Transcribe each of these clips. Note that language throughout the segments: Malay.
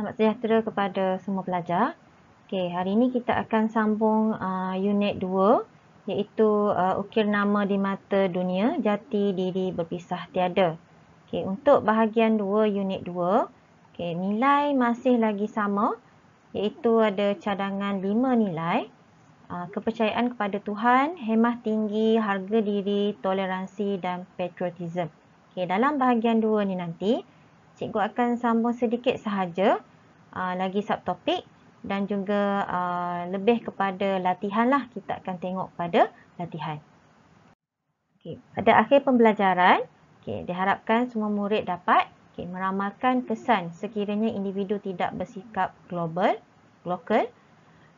Selamat sejahtera kepada semua pelajar. Okey, hari ini kita akan sambung unit 2 iaitu ukir nama di mata dunia, jati diri berpisah tiada. Okey, untuk bahagian 2 unit 2, okey, nilai masih lagi sama iaitu ada cadangan 5 nilai. Kepercayaan kepada Tuhan, hemah tinggi, harga diri, toleransi dan patriotism. Okey, dalam bahagian 2 ni nanti cikgu akan sambung sedikit sahaja lagi subtopik dan juga lebih kepada latihan lah. Kita akan tengok pada latihan. Okay. Pada akhir pembelajaran, diharapkan semua murid dapat meramalkan kesan sekiranya individu tidak bersikap lokal.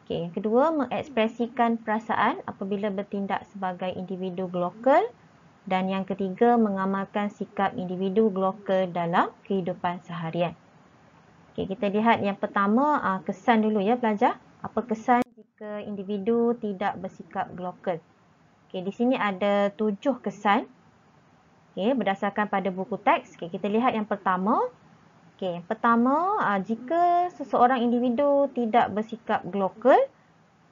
Yang kedua, mengekspresikan perasaan apabila bertindak sebagai individu lokal. Dan yang ketiga, mengamalkan sikap individu lokal dalam kehidupan seharian. Okey, kita lihat yang pertama, kesan dulu ya pelajar. Apa kesan jika individu tidak bersikap lokal? Okey, di sini ada 7 kesan. Okey, berdasarkan pada buku teks. Okey, kita lihat yang pertama. Okey, yang pertama, jika seseorang individu tidak bersikap lokal,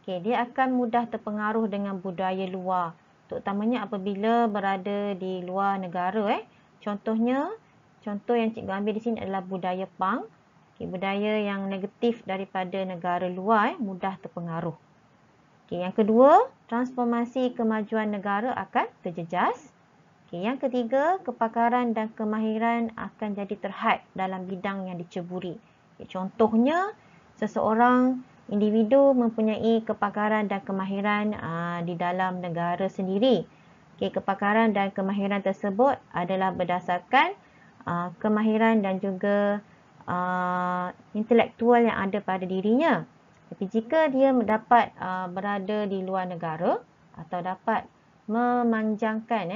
dia akan mudah terpengaruh dengan budaya luar. Terutamanya apabila berada di luar negara. Contoh yang cikgu ambil di sini adalah budaya punk. Budaya yang negatif daripada negara luar mudah terpengaruh. Yang kedua, transformasi kemajuan negara akan terjejas. Yang ketiga, kepakaran dan kemahiran akan jadi terhad dalam bidang yang diceburi. Contohnya, seseorang individu mempunyai kepakaran dan kemahiran di dalam negara sendiri. Kepakaran dan kemahiran tersebut adalah berdasarkan kemahiran dan juga intelektual yang ada pada dirinya. Tapi jika dia dapat berada di luar negara atau dapat melanjutkan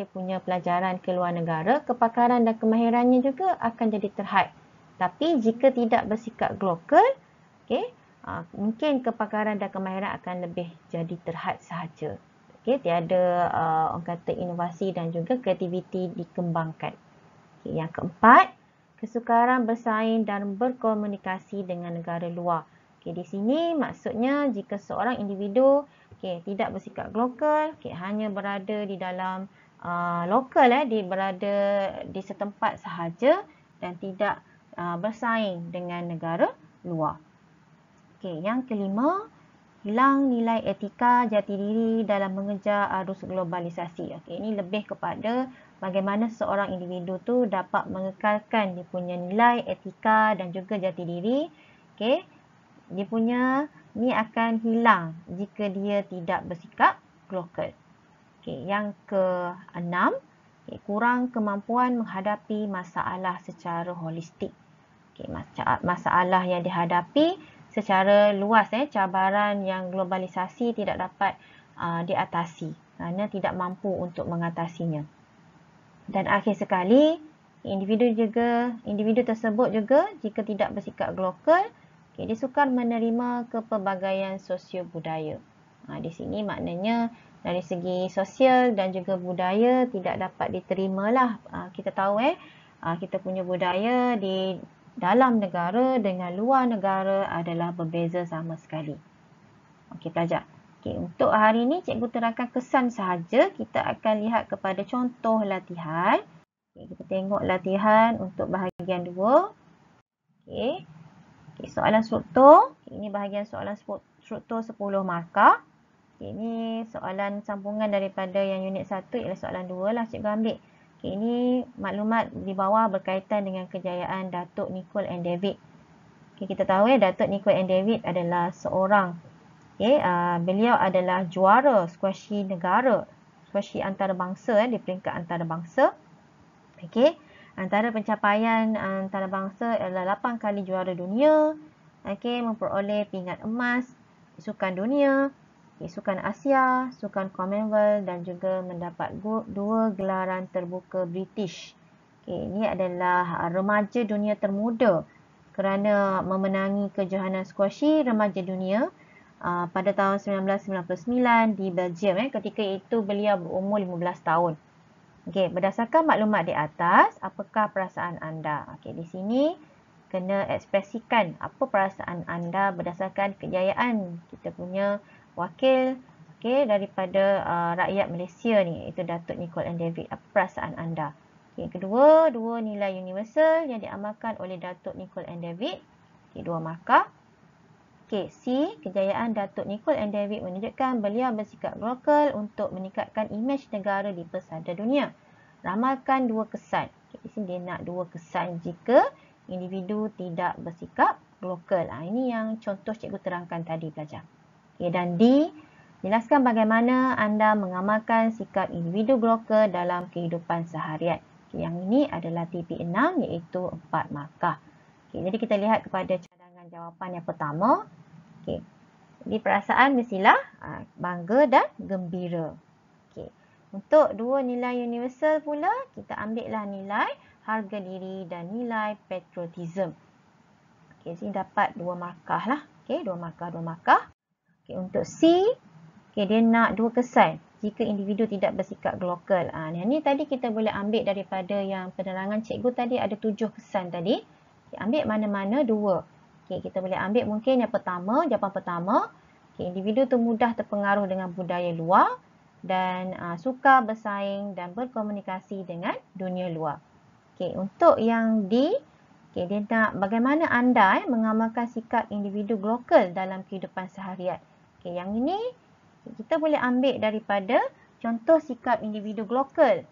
dia punya pelajaran ke luar negara, kepakaran dan kemahirannya juga akan jadi terhad. Tapi jika tidak bersikap lokal, mungkin kepakaran dan kemahiran akan lebih jadi terhad sahaja. Tiada orang kata inovasi dan juga kreativiti dikembangkan. Yang keempat, kesukaran bersaing dan berkomunikasi dengan negara luar. Di sini maksudnya jika seorang individu tidak bersikap lokal, hanya berada di dalam lokal, berada di setempat sahaja dan tidak bersaing dengan negara luar. Yang kelima, hilang nilai etika jati diri dalam mengejar arus globalisasi. Ini lebih kepada bagaimana seorang individu tu dapat mengekalkan dia punya nilai etika dan juga jati diri. Dia punya ni akan hilang jika dia tidak bersikap lokal. Yang keenam, kurang kemampuan menghadapi masalah secara holistik. Masalah yang dihadapi secara luas, cabaran yang globalisasi tidak dapat diatasi kerana tidak mampu untuk mengatasinya. Dan akhir sekali, individu tersebut juga jika tidak bersikap lokal, dia sukar menerima kepelbagaian sosio budaya. Di sini maknanya dari segi sosial dan juga budaya tidak dapat diterimalah. Kita tahu kita punya budaya di dalam negara dengan luar negara adalah berbeza sama sekali. Okey pelajar. Untuk hari ini cikgu terangkan kesan sahaja. Kita akan lihat kepada contoh latihan. Kita tengok latihan untuk bahagian 2. Soalan struktur. Ini bahagian soalan struktur 10 markah. Ini soalan sambungan daripada yang unit 1 ialah soalan 2 lah cikgu ambil. Ini maklumat di bawah berkaitan dengan kejayaan Datuk Nicol and David. Kita tahu Datuk Nicol and David adalah seorang, beliau adalah juara squashi negara, squashi antarabangsa di peringkat antarabangsa. Antara pencapaian antarabangsa adalah 8 kali juara dunia, memperoleh pingat emas di Sukan Dunia, Sukan Asia, Sukan Commonwealth dan juga mendapat 2 gelaran terbuka British. Ini adalah remaja dunia termuda kerana memenangi kejohanan squashi remaja dunia pada tahun 1999 di Belgium. Ketika itu beliau berumur 15 tahun. Berdasarkan maklumat di atas, apakah perasaan anda? Di sini kena ekspresikan apa perasaan anda berdasarkan kejayaan kita punya wakil daripada rakyat Malaysia ni, iaitu Datuk Nicol and David. Apa perasaan anda? Yang kedua, 2 nilai universal yang diamalkan oleh Datuk Nicol and David. 2 markah. C, kejayaan Datuk Nicol and David menunjukkan beliau bersikap lokal untuk meningkatkan imej negara di pesada dunia. Ramalkan 2 kesan. Di sini dia nak 2 kesan jika individu tidak bersikap lokal. Ini yang contoh cikgu terangkan tadi pelajar. Dan D, jelaskan bagaimana anda mengamalkan sikap individu lokal dalam kehidupan seharian. Yang ini adalah TP6 iaitu 4 markah. Jadi kita lihat kepada cadangan jawapan yang pertama. Jadi perasaan mestilah bangga dan gembira. Untuk 2 nilai universal pula, kita ambillah nilai harga diri dan nilai patriotism. Sini dapat 2 markah lah. 2 markah. Untuk C, dia nak 2 kesan jika individu tidak bersikap lokal. Ini tadi kita boleh ambil daripada yang penerangan cikgu tadi, ada 7 kesan tadi. Ambil mana-mana 2. Kita boleh ambil mungkin yang pertama, jawapan pertama. Individu tu mudah terpengaruh dengan budaya luar dan suka bersaing dan berkomunikasi dengan dunia luar. Untuk yang D, dia nak bagaimana anda mengamalkan sikap individu lokal dalam kehidupan seharian. Yang ini kita boleh ambil daripada contoh sikap individu lokal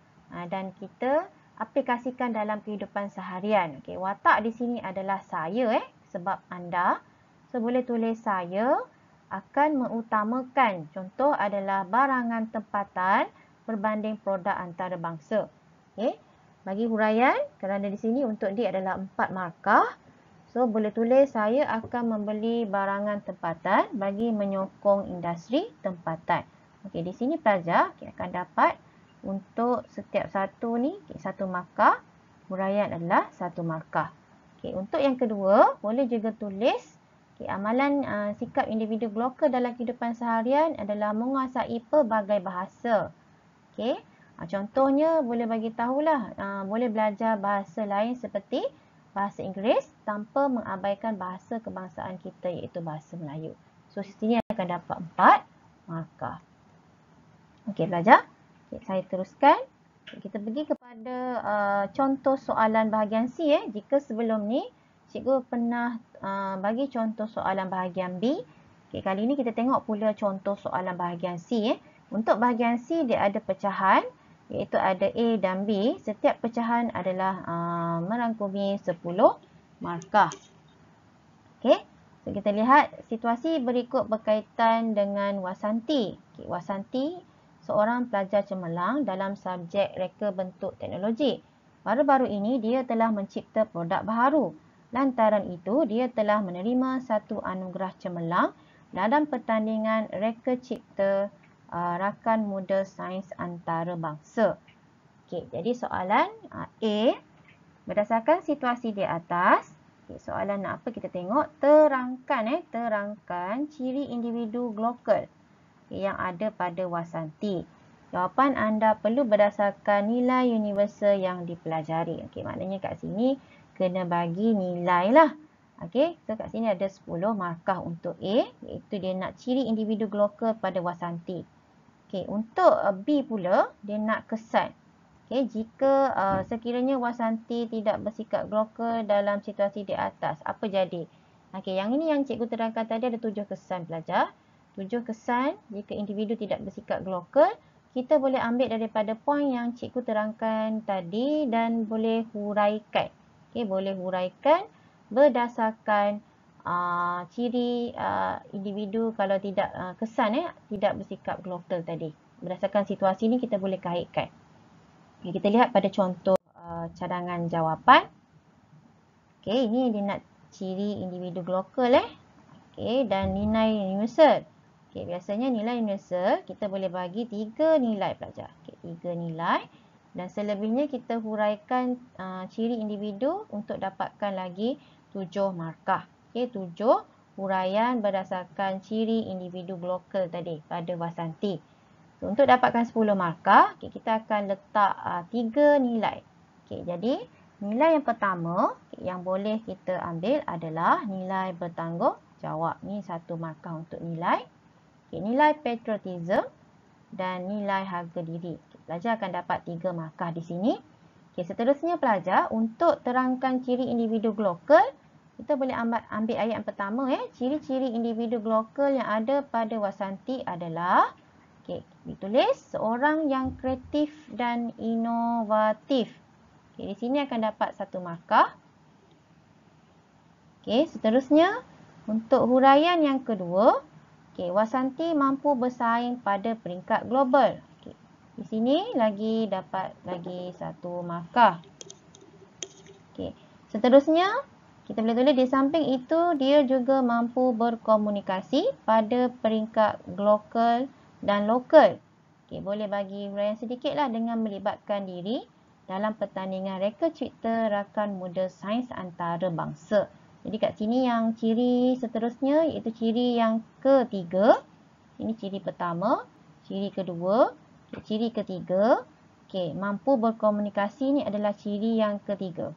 dan kita aplikasikan dalam kehidupan seharian. Watak di sini adalah saya sebab anda. So boleh tulis saya akan mengutamakan, contoh adalah barangan tempatan berbanding produk antarabangsa. Bagi huraian, kerana di sini untuk D adalah 4 markah. So boleh tulis saya akan membeli barangan tempatan bagi menyokong industri tempatan. Di sini pelajar akan dapat untuk setiap satu ni 1 markah. Huraian adalah 1 markah. Untuk yang kedua, boleh juga tulis amalan sikap individu lokal dalam kehidupan seharian adalah menguasai pelbagai bahasa. Contohnya boleh bagi tahulah, boleh belajar bahasa lain seperti bahasa Inggeris tanpa mengabaikan bahasa kebangsaan kita iaitu bahasa Melayu. So sini akan dapat 4 markah. Pelajar. Saya teruskan. Kita pergi kepada contoh soalan bahagian C. Jika sebelum ni cikgu pernah bagi contoh soalan bahagian B. Kali ini kita tengok pula contoh soalan bahagian C. Untuk bahagian C dia ada pecahan iaitu ada A dan B. Setiap pecahan adalah merangkumi 10 markah. So kita lihat situasi berikut berkaitan dengan Wasanti. Wasanti seorang pelajar cemerlang dalam subjek reka bentuk teknologi. Baru-baru ini dia telah mencipta produk baharu. Lantaran itu, dia telah menerima satu anugerah cemerlang dalam pertandingan reka cipta rakan muda sains antarabangsa. Jadi soalan A, berdasarkan situasi di atas, soalan nak apa kita tengok, terangkan ciri individu lokal yang ada pada Wasanti. Jawapan anda perlu berdasarkan nilai universal yang dipelajari. Maknanya kat sini kena bagi nilai lah. So kat sini ada 10 markah untuk A, iaitu dia nak ciri individu lokal pada Wasanti. Untuk B pula, dia nak kesan. Jika sekiranya Wasanti tidak bersikap lokal dalam situasi di atas, apa jadi? Yang ini yang cikgu terangkan tadi ada 7 kesan pelajar. 7 kesan jika individu tidak bersikap lokal, kita boleh ambil daripada poin yang cikgu terangkan tadi dan boleh huraikan. Boleh huraikan berdasarkan ciri individu kalau tidak kesan tidak bersikap lokal tadi. Berdasarkan situasi ini kita boleh kaitkan. Kita lihat pada contoh cadangan jawapan. Ini dia nak ciri individu lokal dan nilai universal. Biasanya nilai universal kita boleh bagi 3 nilai pelajar. 3 nilai dan selebihnya kita huraikan ciri individu untuk dapatkan lagi 7 markah. 7 huraian berdasarkan ciri individu lokal tadi pada Wasanti. So, untuk dapatkan 10 markah, kita akan letak 3 nilai. Jadi Nilai yang pertama yang boleh kita ambil adalah nilai bertanggungjawab. Ni satu markah untuk nilai. Nilai patriotism dan nilai harga diri. Pelajar akan dapat 3 markah di sini. Seterusnya pelajar, untuk terangkan ciri individu glokal, kita boleh ambil ayat yang pertama. Ciri-ciri individu glokal yang ada pada Wasanti adalah, ditulis seorang yang kreatif dan inovatif. Di sini akan dapat 1 markah. Seterusnya, untuk huraian yang kedua, Wasanti mampu bersaing pada peringkat global. Di sini dapat lagi 1 markah. Seterusnya, kita boleh tulis di samping itu dia juga mampu berkomunikasi pada peringkat global dan lokal. Boleh bagi huraian sedikitlah dengan melibatkan diri dalam pertandingan reka cipta rakan muda sains antarabangsa. Jadi kat sini yang ciri seterusnya iaitu ciri yang ketiga. Ini ciri pertama, ciri kedua, ciri ketiga. Mampu berkomunikasi ni adalah ciri yang ketiga.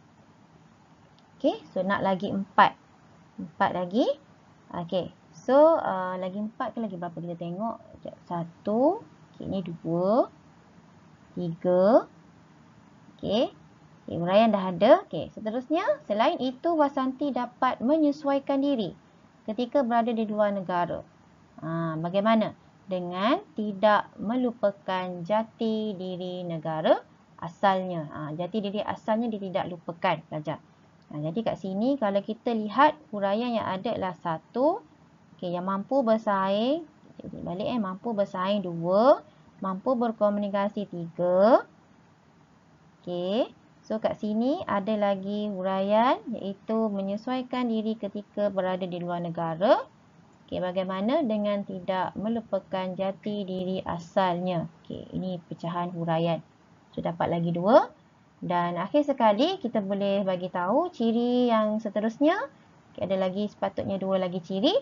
So nak lagi 4. 4 lagi. So lagi 4 ke lagi berapa kita tengok? 1. Ni 2. 3. Huraian dah ada. Seterusnya, selain itu Wasanti dapat menyesuaikan diri ketika berada di luar negara. Bagaimana? Dengan tidak melupakan jati diri negara asalnya. Jati diri asalnya dia tidak lupakan, pelajar. Jadi kat sini kalau kita lihat huraian yang ada adalah 1. Yang mampu bersaing. Balik mampu bersaing 2. Mampu berkomunikasi 3. So kat sini ada lagi huraian iaitu menyesuaikan diri ketika berada di luar negara. Bagaimana dengan tidak melupakan jati diri asalnya. Ini pecahan huraian. So dapat lagi 2. Dan akhir sekali kita boleh bagi tahu ciri yang seterusnya. Ada lagi sepatutnya 2 lagi ciri.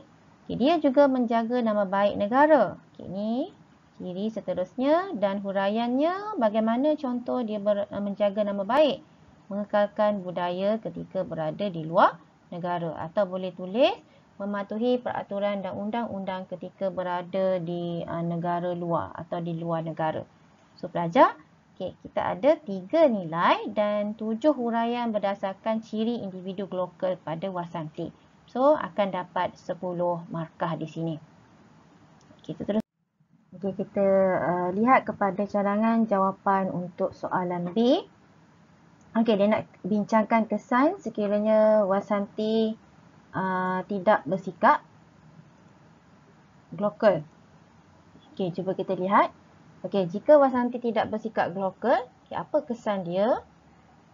Dia juga menjaga nama baik negara. Ini ciri seterusnya dan huraiannya bagaimana contoh dia menjaga nama baik, mengekalkan budaya ketika berada di luar negara, atau boleh tulis mematuhi peraturan dan undang-undang ketika berada di negara luar atau di luar negara. So pelajar, kita ada 3 nilai dan 7 huraian berdasarkan ciri individu glokal pada Wasanti. So akan dapat 10 markah di sini. Terus. Kita lihat kepada cadangan jawapan untuk soalan B. Dia nak bincangkan kesan sekiranya Wasanti tidak bersikap glokal. Cuba kita lihat. Jika Wasanti tidak bersikap glokal, apa kesan dia?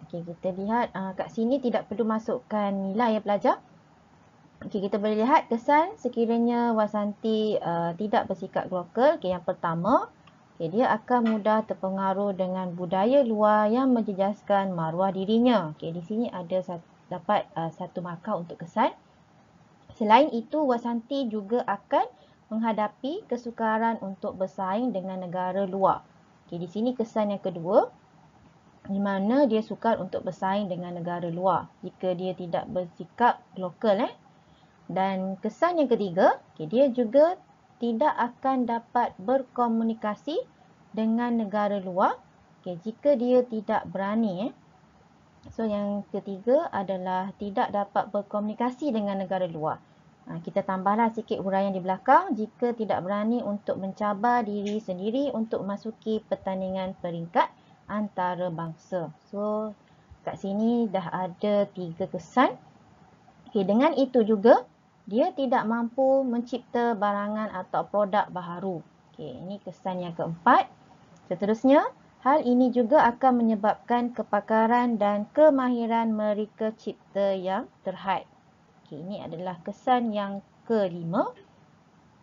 Kita lihat kat sini tidak perlu masukkan nilai ya pelajar. Kita boleh lihat kesan sekiranya Wasanti tidak bersikap glokal. Yang pertama, dia akan mudah terpengaruh dengan budaya luar yang menjejaskan maruah dirinya. Di sini ada dapat 1 markah untuk kesan. Selain itu, Wasanti juga akan menghadapi kesukaran untuk bersaing dengan negara luar. Di sini kesan yang kedua, di mana dia sukar untuk bersaing dengan negara luar jika dia tidak bersikap glokal. Dan kesan yang ketiga, dia juga tidak akan dapat berkomunikasi dengan negara luar jika dia tidak berani. So yang ketiga adalah tidak dapat berkomunikasi dengan negara luar. Kita tambahlah sikit huraian di belakang, jika tidak berani untuk mencabar diri sendiri untuk memasuki pertandingan peringkat antarabangsa. So kat sini dah ada 3 kesan. Dengan itu juga dia tidak mampu mencipta barangan atau produk baharu. Ini kesan yang keempat. Seterusnya, hal ini juga akan menyebabkan kepakaran dan kemahiran mereka cipta yang terhad. Ini adalah kesan yang kelima.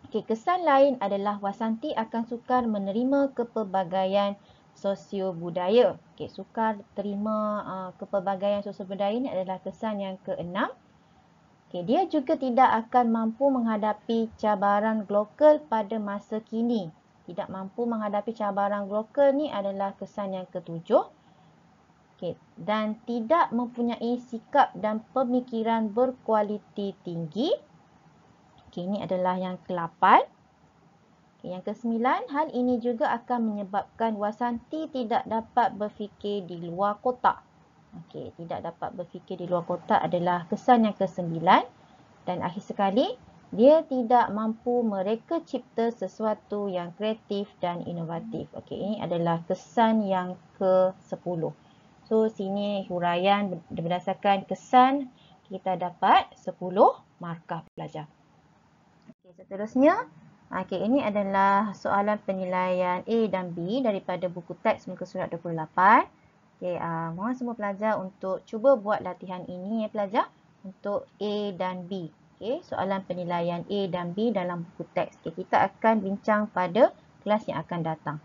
Kesan lain adalah Wasanti akan sukar menerima kepelbagaian sosio-budaya. Sukar terima kepelbagaian sosio-budaya ini adalah kesan yang keenam. Dia juga tidak akan mampu menghadapi cabaran glokal pada masa kini. Tidak mampu menghadapi cabaran glokal ni adalah kesan yang ketujuh. Okay. Dan tidak mempunyai sikap dan pemikiran berkualiti tinggi. Okay, ini adalah yang ke-8. Okay, yang ke-9, hal ini juga akan menyebabkan Wasanti tidak dapat berfikir di luar kotak. Okay, tidak dapat berfikir di luar kotak adalah kesan yang ke-9. Dan akhir sekali, dia tidak mampu mereka cipta sesuatu yang kreatif dan inovatif. Okey, ini adalah kesan yang ke-10. So, sini huraian berdasarkan kesan kita dapat 10 markah pelajar. Okey, seterusnya, ini adalah soalan penilaian A dan B daripada buku teks muka surat 28. Okey, mohon semua pelajar untuk cuba buat latihan ini ya pelajar untuk A dan B. Okey, soalan penilaian A dan B dalam buku teks. Okey, kita akan bincang pada kelas yang akan datang.